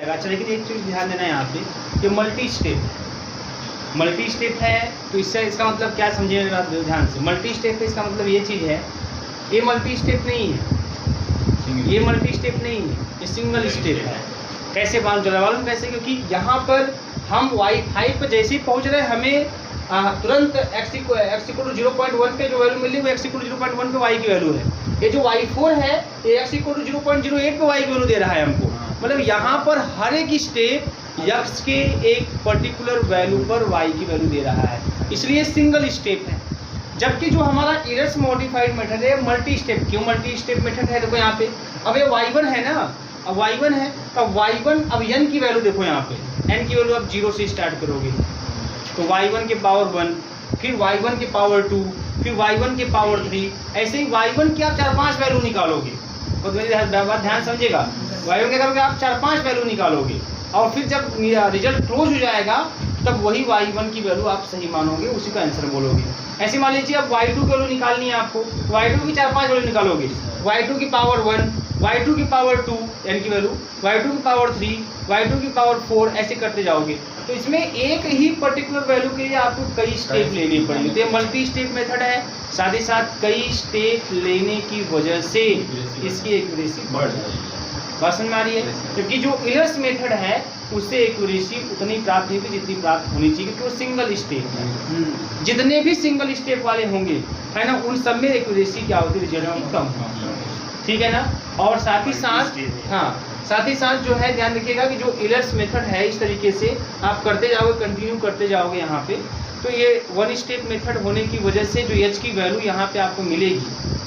अच्छा देखिए एक चीज़ ध्यान देना है यहाँ पे, ये मल्टी स्टेप है। तो इससे इसका मतलब क्या समझिएगा आप ध्यान से। मल्टी स्टेप है इसका मतलब ये चीज़ है, ये मल्टी स्टेप नहीं है, ये मल्टी स्टेप नहीं है, ये सिंगल स्टेप है। कैसे मालूम चला? मालूम कैसे? क्योंकि यहाँ पर हम वाईफाई पर जैसे ही पहुँच रहे हैं हमें तुरंत x = 0.1 पे जो वैल्यू मिली वो x = 0.1 पे y की वैल्यू है। ये जो y4 है ये x = 0.08 पे y की वैल्यू दे रहा है हमको। मतलब यहाँ पर हर एक स्टेप x के एक पर्टिकुलर वैल्यू पर y की वैल्यू दे रहा है, इसलिए सिंगल स्टेप है। जबकि जो हमारा इलर्स मॉडिफाइड मेथड है मल्टी स्टेप। क्यों मल्टी स्टेप मेथड है? देखो यहाँ पे अब ये y1 है ना, अब y1 है तो y1 अब n की वैल्यू देखो यहाँ पे, n की वैल्यू अब 0 से स्टार्ट करोगे तो y1 के पावर 1, फिर y1 के पावर 2, फिर y1 के पावर 3, ऐसे ही y1 की आप 4-5 वैल्यू निकालोगे। तो मेरी बात ध्यान समझिएगा, y1 के करोगे आप 4-5 वैल्यू निकालोगे और फिर जब रिजल्ट क्लोज हो जाएगा तब वही y1 की वैल्यू आप सही मानोगे, उसी का आंसर बोलोगे। ऐसे मान लीजिए अब y2 की वैल्यू निकालनी है आपको, y2 की 4-5 वैल्यू निकालोगे, y2 की पावर 1, y2 की पावर 2 n की वैल्यू, y2 की पावर 3, y2 की पावर 4, ऐसे करते जाओगे। तो इसमें एक ही पर्टिकुलर वैल्यू के लिए आपको कई स्टेप लेने पड़ेंगे। तो ये मल्टी स्टेप मेथड है, साथ ही साथ कई स्टेप लेने की वजह से इसकी एक्यूरेसी बढ़ जाएगी। बात समझ में आ रही है? क्योंकि जो इलर्स मेथड है उससे एक्यूरेसी उतनी प्राप्त नहीं होगी जितनी प्राप्त होनी चाहिए, क्योंकि वो सिंगल स्टेप है। जितने भी सिंगल स्टेप वाले होंगे है ना, उन सब में एक्यूरेसी क्या होती है, रिजल्ट की कम होती है। ठीक है ना? और साथ ही साथ साथ ही साथ जो है ध्यान रखिएगा कि जो इलर्स मेथड है इस तरीके से आप करते जाओगे, कंटिन्यू करते जाओगे यहाँ पे, तो ये वन स्टेप मेथड होने की वजह से जो एच की वैल्यू यहाँ पे आपको मिलेगी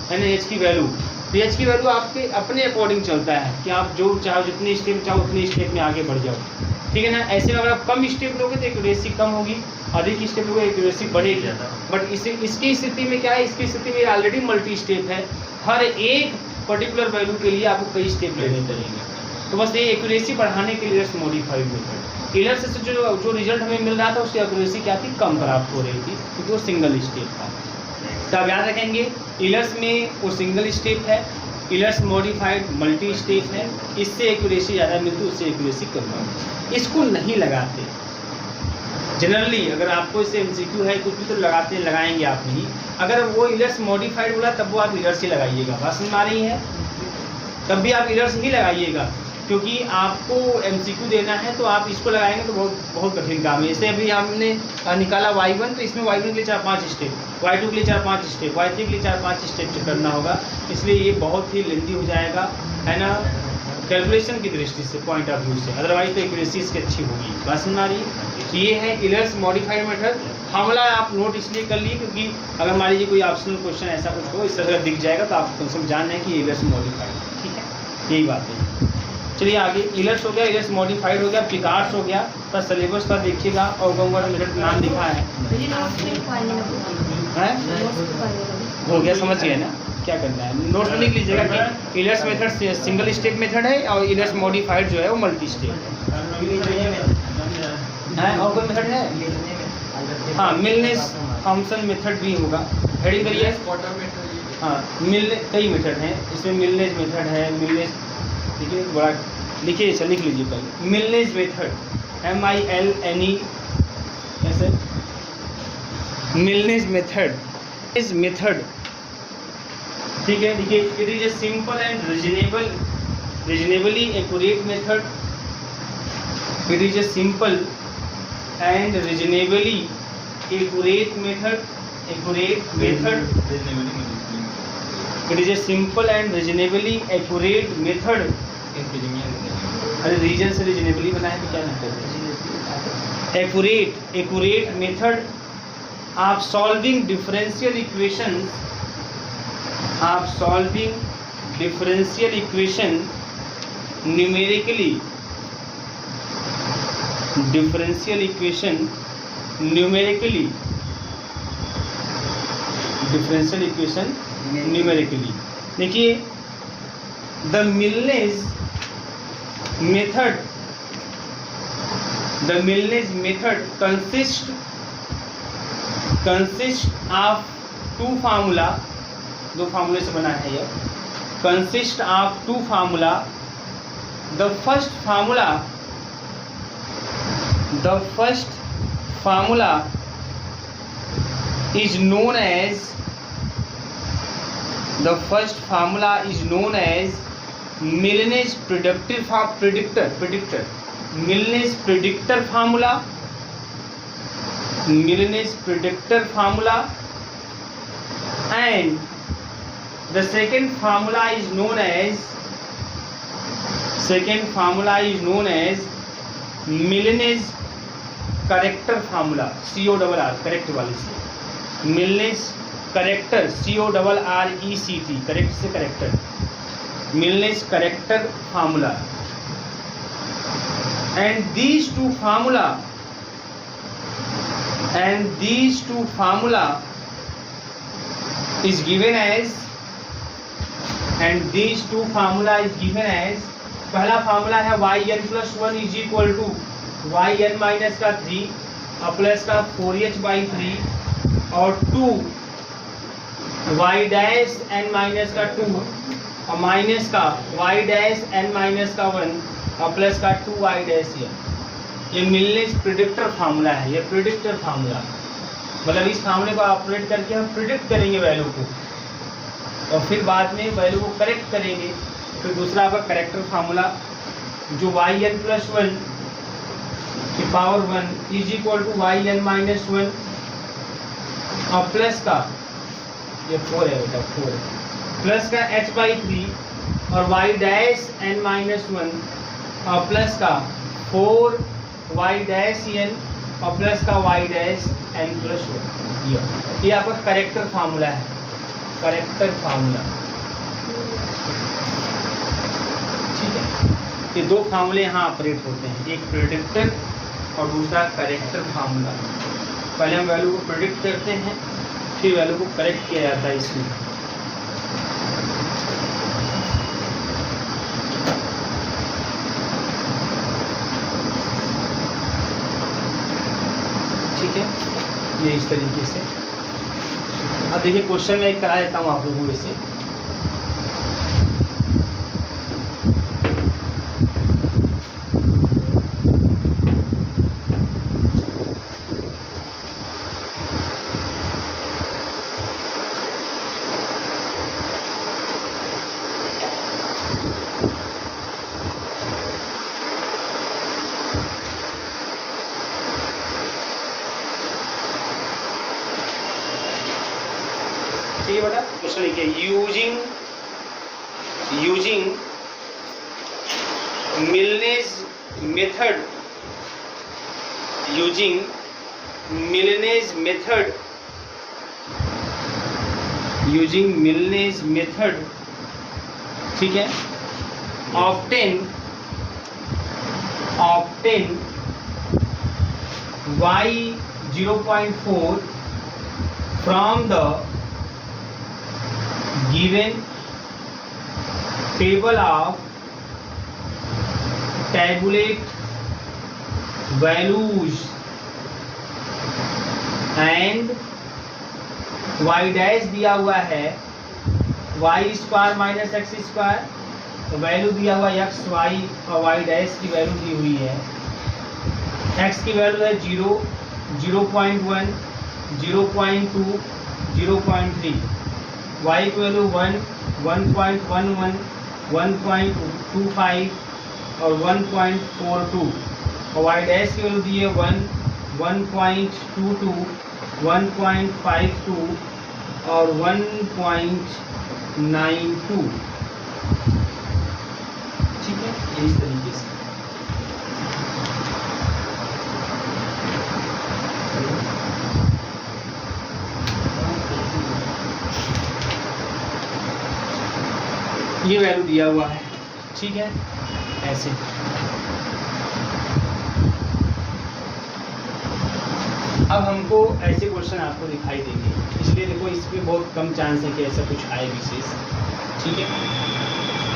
है ना, एच की वैल्यू, तो एच की वैल्यू आपके अपने अकॉर्डिंग चलता है कि आप जो चाहो जितने स्टेप चाहो उतने स्टेप में आगे बढ़ जाओ। ठीक है ना? ऐसे अगर आप कम स्टेप लोगे तो एक्यूरेसी कम होगी, अधिक स्टेप लोगे एक्यूरेसी बढ़ेगी। बट इसकी स्थिति में क्या है, इसकी स्थिति में ऑलरेडी मल्टी स्टेप है, हर एक पर्टिकुलर वैल्यू के लिए आपको कई स्टेप लेने पड़ेंगे। तो बस ये एक्यूरेसी बढ़ाने के लिए इलर्स मॉडिफाइड मेथड, इलर्स से जो रिजल्ट हमें मिल रहा था उसकी एक्यूरेसी क्या थी, कम प्राप्त हो रही थी, क्योंकि वो सिंगल स्टेप था। तो आप याद रखेंगे इलर्स में वो सिंगल स्टेप है, इलर्स मॉडिफाइड मल्टी स्टेप है, इससे एक्यूरेसी ज़्यादा मिलती है, उससे एक्यूरेसी कम होती। इसको नहीं लगाते जनरली, अगर आपको इससे एमसीक्यू है कुछ भी तो लगाते लगाएंगे आप नहीं। अगर वो इलर्स मॉडिफाइड बोला तब वो आप इलर्स ही लगाइएगा। बात समझ में आ रही है? तब भी आप इलर्स ही लगाइएगा, क्योंकि आपको एमसीक्यू देना है तो आप इसको लगाएंगे तो बहुत कठिन काम है। जैसे अभी हमने निकाला y1, तो इसमें y1 के लिए 4-5 स्टेप, y2 के लिए 4-5 स्टेप, y3 के लिए 4-5 स्टेप करना होगा, इसलिए ये बहुत ही लेंथी हो जाएगा है ना, कैलकुलेशन की दृष्टि से, पॉइंट ऑफ व्यू से। अदरवाइज तो एक्यूरेसी इसकी अच्छी होगी। बात समझ आ रही है? ये है इलर्स मॉडिफाइड मेथड। हमला आप नोट इसलिए कर लिए क्योंकि अगर मान लीजिए कोई ऑप्शनल क्वेश्चन ऐसा कुछ हो इस तरह दिख जाएगा तो आप सब जान रहे हैं कि इलर्स मॉडिफाइड। ठीक है, यही बात है। चलिए आगे, इलर्स हो गया, इलर्स मॉडिफाइड हो गया, पिकार्ड्स हो गया, पर सिलेबस का देखिएगा और गंगा मेथड नाम लिखा है हो गया, समझ गए ना क्या करना है। नोट में लिख लीजिएगा कि इलर्स मेथड सिंगल स्टेप मेथड है और इलर्स मॉडिफाइड जो है वो मल्टी स्टेप है। और कोई मेथड है? हाँ, मिलनेस थॉम्सन मेथड भी होगा। हेडिंग करिए। हाँ, मिलने कई मेथड हैं, इसमें मिलनेस मेथड है, मिलनेस देखिए बड़ा लिखिए, इसे लिख लीजिए पहले। मिलनेस मेथड MILNE ऐसे, मिलनेस मेथड इज मेथड। ठीक है, देखिए, it is a simple and reasonably accurate method. It is a simple and reasonably accurate method. It is a simple and reasonably accurate method. अरे रीजन से रीजनेबली बनाए तो क्या नहीं? एक्यूरेट मेथड आप सॉल्विंग डिफरेंशियल इक्वेशन न्यूमेरिकली, देखिए, the Milne's method consist of two formula, दो फार्मूले से बना है यह, consist of two formula. The first formula the first formula is known as Milne's predictor formula, and the second formula is known as Milne's corrector formula, CORR, correct वाले से Milne's corrector, CORRECT, correct से corrector, Milne's corrector formula, and these two formula is given as, पहला formula है yn+1 is equal to yn minus का 3 और plus का 4h/3 और 2 y dash n minus का 2 और माइनस का y डैश n माइनस का 1 और प्लस का 2y डैश n। ये मिलनेस प्रिडिक्टर फार्मूला है। ये प्रिडिक्टर फार्मूला मतलब इस फार्मूले को ऑपरेट करके हम प्रिडिक्ट करेंगे वैल्यू को और फिर बाद में वैल्यू को करेक्ट करेंगे। फिर दूसरा आपका करेक्टर फार्मूला जो yn+1 की power 1 is equal to yn minus 1 और प्लस का ये 4 है बेटा 4 प्लस का h/3 और y डैश n माइनस 1 और प्लस का 4y डैश n और प्लस का y डैश n+1। ये आपका करेक्टर फार्मूला है, करेक्टर फार्मूला। ठीक है, ये दो फार्मूले यहाँ ऑपरेट होते हैं, एक प्रेडिक्टर और दूसरा करेक्टर फार्मूला। पहले हम वैल्यू को प्रेडिक्ट करते हैं फिर वैल्यू को करेक्ट किया जाता है इसमें। ठीक है, ये इस तरीके से। अब देखिए क्वेश्चन में एक करा देता हूँ आप लोगों से। ठीक है बेटा, क्वेश्चन लिखिए यूजिंग मिलनेस मेथड ठीक है, obtain y 0.4 from the given table of tabulate values and y dash दिया हुआ है y² माइनस x², वैल्यू दिया हुआ x y और y डैश की वैल्यू दी हुई है। x की वैल्यू है 0, 0.1, 0.2, 0.3, y की वैल्यू 1, 1.11, 1.25 और 1.42 और y डैश की वैल्यू दी है 1, 1.22, 1.52 और 1.92। ठीक है, इस तरीके से। ये वैल्यू दिया हुआ है, ठीक है, ऐसे। अब हमको ऐसे क्वेश्चन आपको दिखाई देंगे, इसलिए देखो इसमें बहुत कम चांस है कि ऐसा कुछ आए विशेष। ठीक है,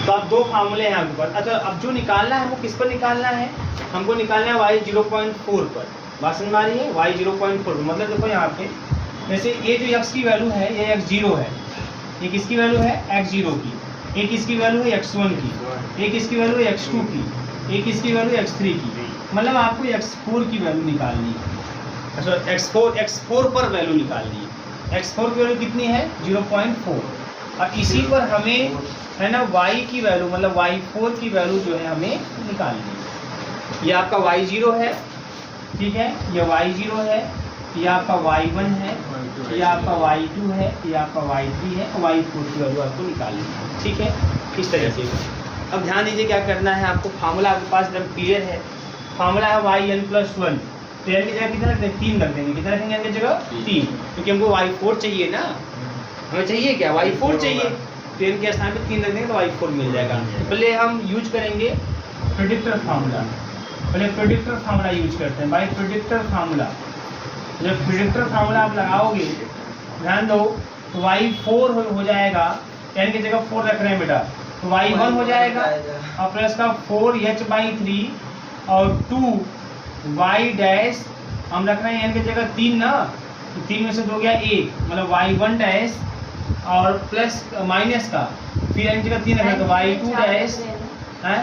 तो अब दो फार्मूले हैं आपके पास। अच्छा, अब जो निकालना है वो किस पर निकालना है? हमको निकालना है y 0.4 पर। बात समझ में आ रही है? y 0.4 मतलब देखो यहाँ पे वैसे ये जो x की वैल्यू है ये x0 है, ये किसकी वैल्यू है? x0 की। एक इसकी वैल्यू है x1 की, एक इसकी वैल्यू है x2 की, एक इसकी वैल्यू है x3 की। मतलब आपको x4 की वैल्यू निकालनी है, x4 पर वैल्यू निकालनी है। x4 की वैल्यू कितनी है 0.4, और इसी पर हमें है ना y की वैल्यू मतलब y4 की वैल्यू जो है हमें निकालनी है। ये आपका y0 है, ठीक है, ये y0 है, ये आपका y1 है, ये आपका y2 है, ये आपका y3 है, y4 की वैल्यू आपको निकालनी है, ठीक है, इस तरीके से। अब ध्यान दीजिए क्या करना है आपको, फार्मूला आपके पास एकदम क्लियर है। फार्मूला है yn+1, तो n की जगह कितना रख देंगे 3 रख देंगे, कितना रखेंगे n की जगह 3, क्योंकि हमको y4 चाहिए ना, हमें चाहिए क्या y4 चाहिए, तो n के स्थान पे 3 रख देंगे तो y4 मिल जाएगा। पहले हम यूज करेंगे प्रेडिक्टर फार्मूला, पहले प्रेडिक्टर फार्मूला यूज करते हैं भाई। प्रेडिक्टर फार्मूला, जब प्रेडिक्टर फार्मूला आप लगाओगे ध्यान दो तो y4 हो जाएगा, n की जगह 4 रख रहे हैं बेटा, तो y1 हो जाएगा और प्लस का 4h/3 और 2y डैश हम रख रहे हैं n की जगह 3 ना, तो 3 में से 2 गया 1, मतलब y1 डैश और प्लस माइनस का फिर n की जगह 3 रख रहे हैं तो y2 डैश है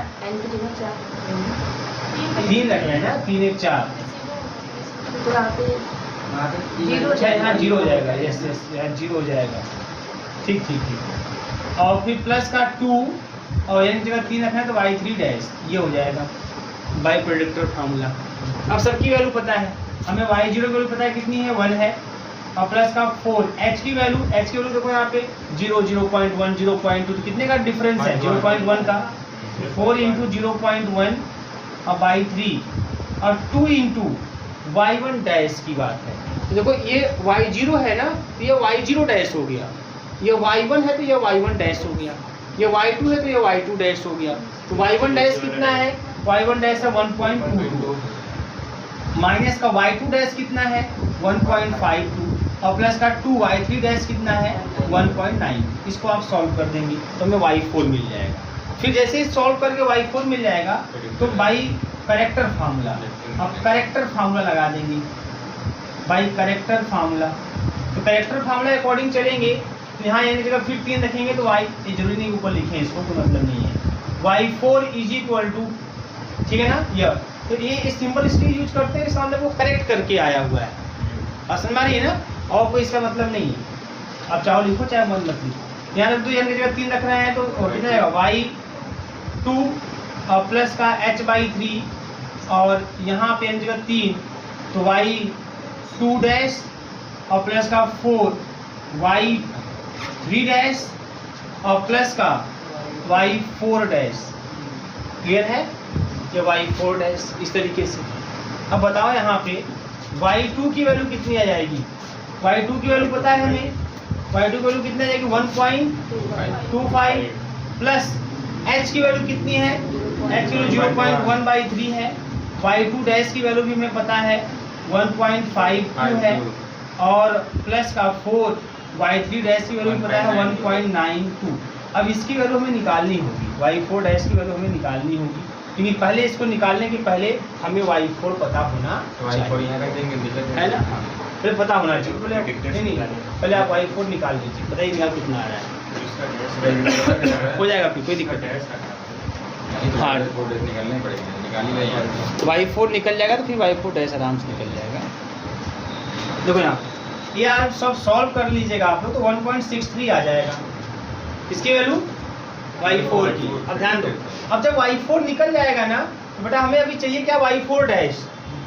3 रख रहे हैं ना, 3 1 4 हाँ 0 हो जाएगा, यस यस 0 हो जाएगा, ठीक ठीक ठीक, और फिर प्लस का 2 और n की जगह 3 रखना है तो y3 डैश, ये हो जाएगा बाय प्रेडिक्टर फार्मूला। अब सबकी वैल्यू पता है हमें, y0 की वैल्यू पता है कितनी है 1 है, और प्लस का 4, h की वैल्यू देखो यहाँ पे 0 0.1 0.2 तो कितने का डिफरेंस है 0.1 का, 4 × 0.1 और बाई 3 और 2 × y1 डैश की बात है। तो देखो ये y0 है ना, तो ये y0 डैश हो गया, ये y1 है तो ये y1 डैश हो गया, ये y2 है तो ये y2 डैश हो गया। तो y1 डैश कितना है, y1 डैश है 1.22, माइनस का y2 डैश कितना है 1.52 और प्लस का 2y3 डैश कितना है 1.9। इसको आप सॉल्व कर देंगे तो हमें y4 मिल जाएगा। फिर जैसे ही सॉल्व करके y4 मिल जाएगा तो बाई करेक्टर फार्मूला, अब करेक्टर फार्मूला लगा देंगे बाई करेक्टर फार्मूला। तो करेक्टर फार्मूला अकॉर्डिंग चलेंगे, यहाँ यानी जगह फिर 3 रखेंगे तो y, ये जरूरी नहीं ऊपर लिखें इसको, कोई मतलब नहीं है, y4 = ठीक है ना यह, तो ये सिंपल इसलिए यूज करते हैं, इसका मतलब वो करेक्ट करके आया हुआ है, असल में है ना, और कोई इसका मतलब नहीं है। आप चाहो लिखो चाहे मत लिखो, यहाँ तो n की जगह 3 रख रहे हैं तो कितना जाएगा y2 और प्लस का h/3 और यहाँ पे n की जगह 3 तो y2 डैश और प्लस का 4 y3 डैश और प्लस का y4 डैश, क्लियर है ये y4 डैश इस तरीके से। अब बताओ यहाँ पे y2 की वैल्यू कितनी आ जाएगी, y2 की वैल्यू पता है हमें, y2 की वैल्यू कितनी आ जाएगी 1.25 प्लस h की वैल्यू कितनी है, h की वैल्यू 0.1/3 है, y2 डैश की वैल्यू भी हमें पता है 1.52 है और प्लस का 4 y3 डैश की वैल्यू भी पता है 1.92। अब इसकी वैल्यू हमें निकालनी होगी, y4 डैश की वैल्यू हमें निकालनी होगी, लेकिन पहले इसको निकालने के पहले हमें y4 पता होना चाहिए, है ना, फिर पता होना चाहिए, नहीं पहले आप y4 निकाल लीजिए, पता ही निकाल कितना आ रहा है, हो जाएगा फिर कोई दिक्कत नहीं, हाँ तो y4 निकल जाएगा तो फिर y4 डैश आराम से निकल जाएगा। देखो यहाँ ये आप सब सॉल्व कर लीजिएगा आप लोग तो 1.63 आ जाएगा इसकी वैल्यू y4 की। अब ध्यान दो, अब जब y4 निकल जाएगा ना तो बेटा हमें अभी चाहिए क्या y4 डैश,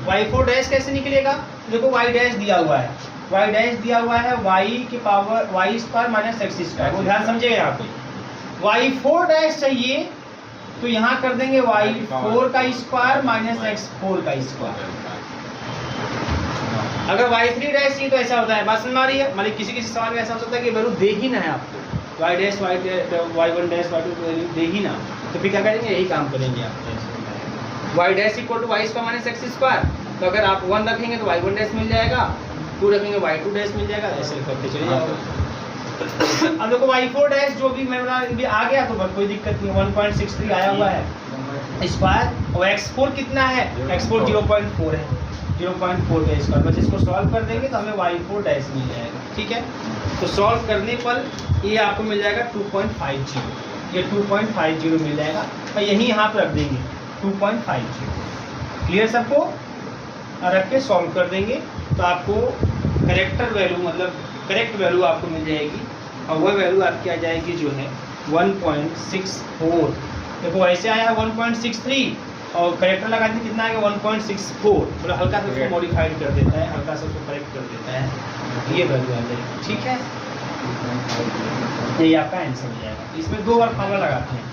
y4 डैश कैसे निकलेगा, देखो y डैश दिया हुआ है, y डैश दिया हुआ है y की पावर y² - x², वो ध्यान समझिएगा यहाँ पे y4 डैश चाहिए तो यहाँ कर देंगे y4 का स्क्वायर - x4 का स्क्वायर। अगर y3 डैश चाहिए तो ऐसा होता है, बात समझ में आ रही है, मतलब किसी सवाल में ऐसा हो सकता है कि वैल्यू दे ही ना है आपको, y dash y1 dash y2 दे ही ना, तो फिर क्या करेंगे यही काम करेंगे आप, y डैश = y² - x², तो अगर आप 1 रखेंगे तो y1 डैश मिल जाएगा, 2 रखेंगे y2 डैश मिल जाएगा, ऐसे करते चले जाओगे। अब देखो y4 डैश जो भी मैं भी आ गया तो बस कोई दिक्कत नहीं, 1.63 आया हुआ है स्क्वायर, और x4 कितना है, x4 0.4 है, 0.4 का स्क्वायर, बस इसको सॉल्व कर देंगे तो हमें y4 डैश मिल जाएगा, ठीक है। तो सॉल्व करने पर ये आपको मिल जाएगा 2.50, ये 2.50 मिल जाएगा और यही यहाँ पर रख देंगे 2.50, क्लियर सबको? रख के सॉल्व कर देंगे तो आपको करेक्टर वैल्यू मतलब करेक्ट वैल्यू आपको मिल जाएगी और वह वैल्यू आपकी आ जाएगी जो है 1.64। देखो ऐसे आया 1.63 और करेक्टर लगा दी कितना आएगा 1.64। थोड़ा हल्का सा उसको मॉडिफाइड कर देता है, हल्का सा उसको करेक्ट कर देता है, ये वैल्यू आ जाएगी। ठीक है, यही आपका आंसर हो जाएगा। इसमें 2 बार फार्मूला लगाते हैं।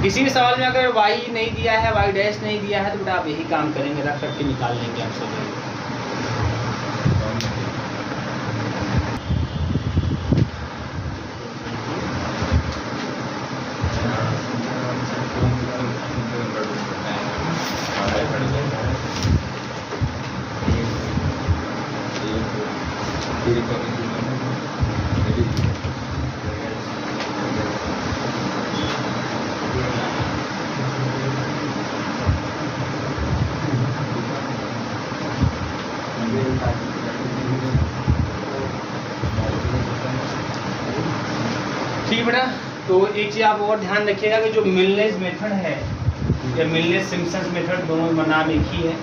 किसी भी सवाल में अगर y नहीं दिया है, y डैश नहीं दिया है तो बेटा आप यही काम करेंगे, रख करके निकाल लेंगे आप सब। ठीक बेटा, तो एक चीज़ आप और ध्यान रखिएगा कि जो मिलनेस मेथड है या मिलनेस सिम्पसन मेथड, दोनों का नाम एक ही है।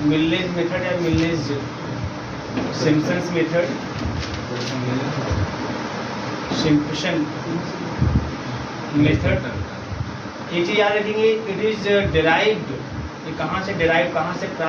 मिलनेस मेथड या मिलनेस सिम्पसन मेथड, सिम्पसन मेथड, एक चीज़ याद रखेंगे, इट इज डिराइव्ड, ये कहाँ से डिराइव, कहाँ से प्राप्त